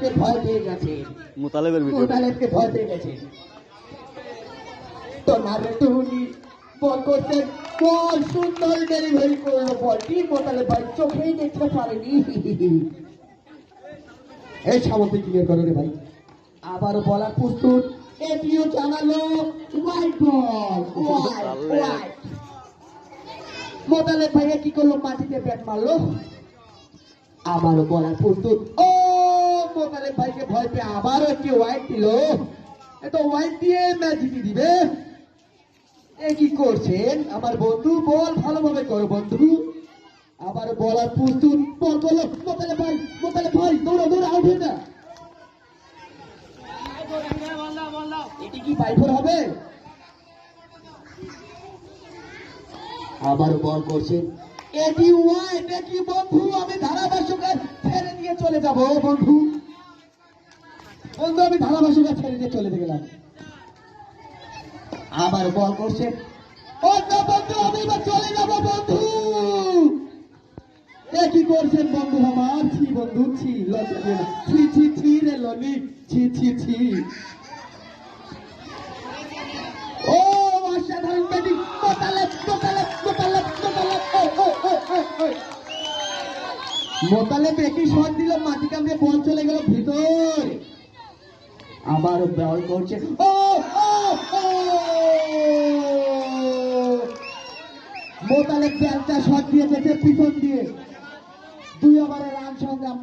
মোতালেবকে ভয় পেয়ে গেছে, মোতালেবকে ভয় পেয়ে গেছে। তোমার টুনি বল করছেন, বল সুন্দর ডেলিভারি করলো, বলটি মোতালেব ভাই চোখেই দেখতে পারেনি। এই সামনে ক্লিয়ার করো রে ভাই। আবারও বলার প্রস্তুত, এটিও জানালো হোয়াইট বল, হোয়াইট। মোতালেব ভাইয়া কি করলো, মাটিতে ব্যাট মারলো। আবারও বলার প্রস্তুত, ও মোতালেব ভাইকে ভয় পেয়ে আবারও একটি হোয়াইট দিল। এত হোয়াইট দিয়ে ম্যাচ জিতে দিবে। এ কি করছেন আমার বন্ধু, বল ভালোভাবে করো বন্ধু। আবার বলার প্রস্তুত, বল করলো মোতালেব ভাই, মোতালেব ভাই দৌড়ো দৌড়ো, আউট হয়ে না। এটি কি বাইফোর হবে? আবার বল করছেন, এটি হোয়াইট। এটি বন্ধু আমি ধারাভাষ্যকার ছেড়ে দিয়ে চলে যাব বন্ধু, বন্ধু আমি ধারাভাষ্যকার ছেড়ে দিয়ে চলে গেলাম। আবার বল করছেন, বন্ধু আমি এবার চলে যাব বন্ধু। এ কি করছেন বন্ধু আমার, ছি বন্ধু ছি, লজ্জা দিয়ে না, ছি ছি ছি রে লনি, ছি ছি ছি। ও অসাধারণ ব্যাটিং, মোতালেব মোতালেব মোতালেব মোতালেব, মোতালেব একই শট দিল, মাটি কামড়ে বল চলে গেল ভিতর। আবার বল করছে, মোতালেব ব্যাটটা শট দিয়ে গেছে পিছন দিয়ে। 2 ওভারের রান সংগ্রাম।